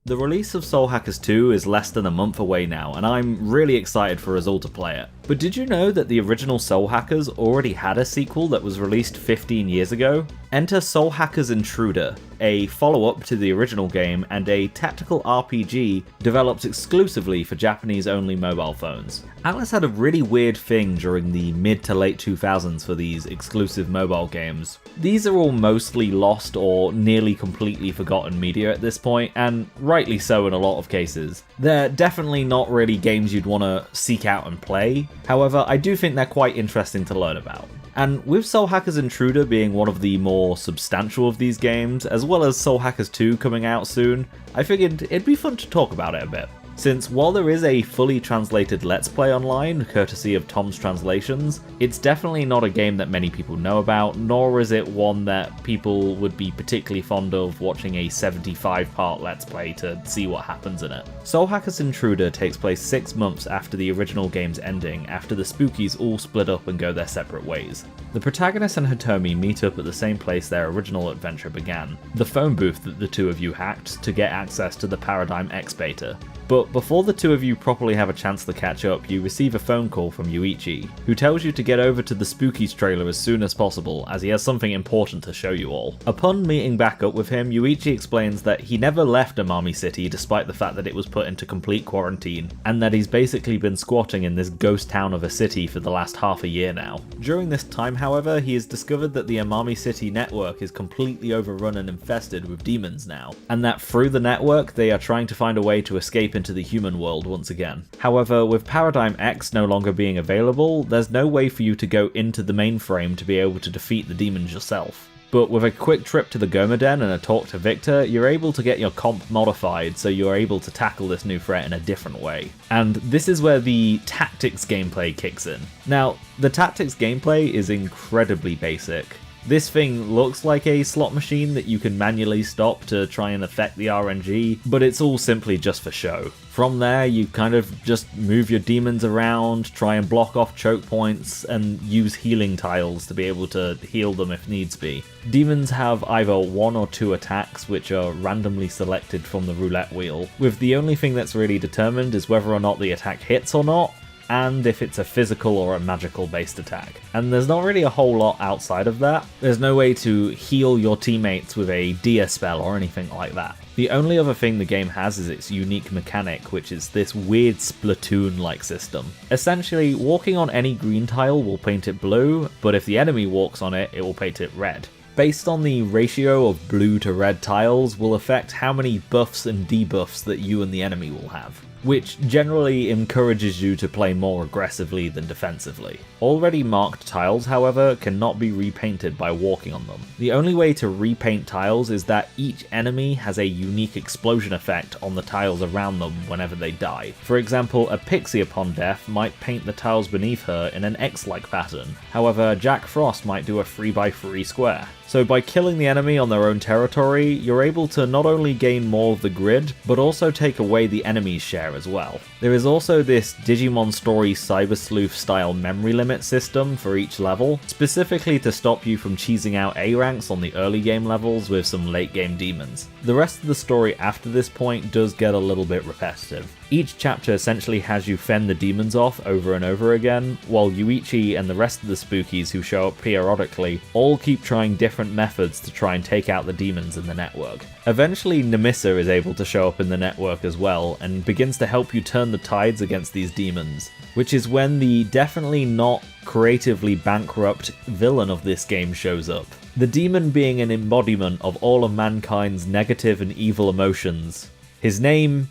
The release of Soul Hackers 2 is less than a month away now, and I'm really excited for us all to play it. But did you know that the original Soul Hackers already had a sequel that was released 15 years ago? Enter Soul Hackers Intruder, a follow-up to the original game and a tactical RPG developed exclusively for Japanese-only mobile phones. Atlus had a really weird thing during the mid to late 2000s for these exclusive mobile games. These are all mostly lost or nearly completely forgotten media at this point, and rightly so in a lot of cases. They're definitely not really games you'd want to seek out and play, however I do think they're quite interesting to learn about. And with Soul Hackers Intruder being one of the more substantial of these games, as well as Soul Hackers 2 coming out soon, I figured it'd be fun to talk about it a bit. Since while there is a fully translated Let's Play online, courtesy of Tom's Translations, it's definitely not a game that many people know about, nor is it one that people would be particularly fond of watching a 75-part Let's Play to see what happens in it. Soul Hackers Intruder takes place 6 months after the original game's ending, after the Spookies all split up and go their separate ways. The protagonist and Hitomi meet up at the same place their original adventure began, the phone booth that the two of you hacked to get access to the Paradigm X beta. But before the two of you properly have a chance to catch up, you receive a phone call from Yuichi, who tells you to get over to the Spookies trailer as soon as possible, as he has something important to show you all. Upon meeting back up with him, Yuichi explains that he never left Amami City despite the fact that it was put into complete quarantine, and that he's basically been squatting in this ghost town of a city for the last half a year now. During this time, however, he has discovered that the Amami City network is completely overrun and infested with demons now, and that through the network they are trying to find a way to escape into the human world once again. However, with Paradigm X no longer being available, there's no way for you to go into the mainframe to be able to defeat the demons yourself. But with a quick trip to the Gomaden and a talk to Victor, you're able to get your comp modified so you're able to tackle this new threat in a different way. And this is where the tactics gameplay kicks in. Now, the tactics gameplay is incredibly basic. This thing looks like a slot machine that you can manually stop to try and affect the RNG, but it's all simply just for show. From there, you kind of just move your demons around, try and block off choke points, and use healing tiles to be able to heal them if needs be. Demons have either 1 or 2 attacks which are randomly selected from the roulette wheel, with the only thing that's really determined is whether or not the attack hits or not, and if it's a physical or a magical based attack. And there's not really a whole lot outside of that. There's no way to heal your teammates with a Dia spell or anything like that. The only other thing the game has is its unique mechanic, which is this weird Splatoon-like system. Essentially, walking on any green tile will paint it blue, but if the enemy walks on it, it will paint it red. Based on the ratio of blue to red tiles will affect how many buffs and debuffs that you and the enemy will have, which generally encourages you to play more aggressively than defensively. Already marked tiles, however, cannot be repainted by walking on them. The only way to repaint tiles is that each enemy has a unique explosion effect on the tiles around them whenever they die. For example, a pixie upon death might paint the tiles beneath her in an X-like pattern, however Jack Frost might do a 3x3 square. So by killing the enemy on their own territory, you're able to not only gain more of the grid, but also take away the enemy's share as well. There is also this Digimon Story Cyber Sleuth style memory limit system for each level, specifically to stop you from cheesing out A ranks on the early game levels with some late game demons. The rest of the story after this point does get a little bit repetitive. Each chapter essentially has you fend the demons off over and over again, while Yuichi and the rest of the Spookies who show up periodically all keep trying different methods to try and take out the demons in the network. Eventually Nemissa is able to show up in the network as well, and begins to help you turn the tides against these demons, which is when the definitely not creatively bankrupt villain of this game shows up. The demon being an embodiment of all of mankind's negative and evil emotions. His name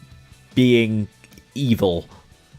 being evil.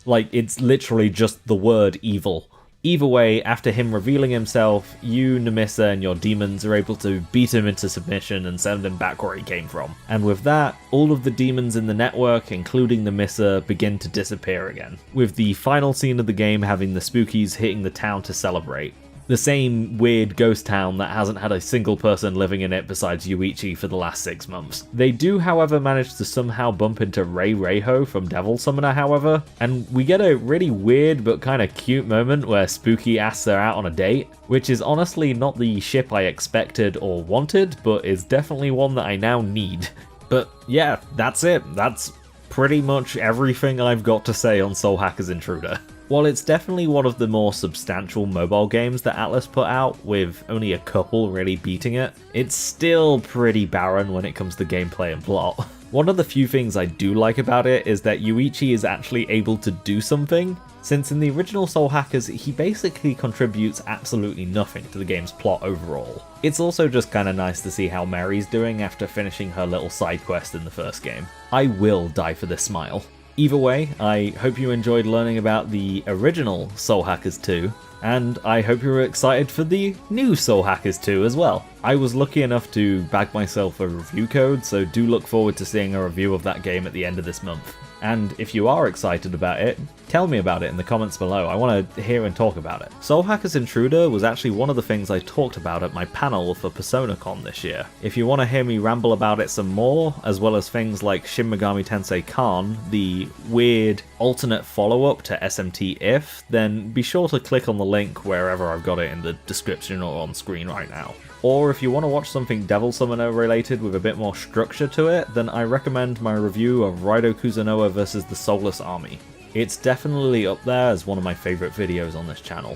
Like, it's literally just the word evil. Either way, after him revealing himself, you, Nemissa, and your demons are able to beat him into submission and send him back where he came from. And with that, all of the demons in the network, including Nemissa, begin to disappear again, with the final scene of the game having the Spookies hitting the town to celebrate. The same weird ghost town that hasn't had a single person living in it besides Yuichi for the last 6 months. They do, however, manage to somehow bump into Rei Reiho from Devil Summoner, however, and we get a really weird but kind of cute moment where Spooky asks her out on a date, which is honestly not the ship I expected or wanted, but is definitely one that I now need. But yeah, that's it. That's pretty much everything I've got to say on Soul Hackers Intruder. While it's definitely one of the more substantial mobile games that Atlus put out, with only a couple really beating it, it's still pretty barren when it comes to gameplay and plot. One of the few things I do like about it is that Yuichi is actually able to do something, since in the original Soul Hackers he basically contributes absolutely nothing to the game's plot overall. It's also just kinda nice to see how Mary's doing after finishing her little side quest in the first game. I will die for this smile. Either way, I hope you enjoyed learning about the original Soul Hackers 2, and I hope you're excited for the new Soul Hackers 2 as well. I was lucky enough to bag myself a review code, so do look forward to seeing a review of that game at the end of this month. And if you are excited about it, tell me about it in the comments below. I want to hear and talk about it. Soul Hackers Intruder was actually one of the things I talked about at my panel for PersonaCon this year. If you want to hear me ramble about it some more, as well as things like Shin Megami Tensei Khan, the weird alternate follow-up to SMT If, then be sure to click on the link wherever I've got it in the description or on screen right now. Or if you want to watch something Devil Summoner related with a bit more structure to it, then I recommend my review of Raido Kuzunoa vs the Soulless Army. It's definitely up there as one of my favourite videos on this channel.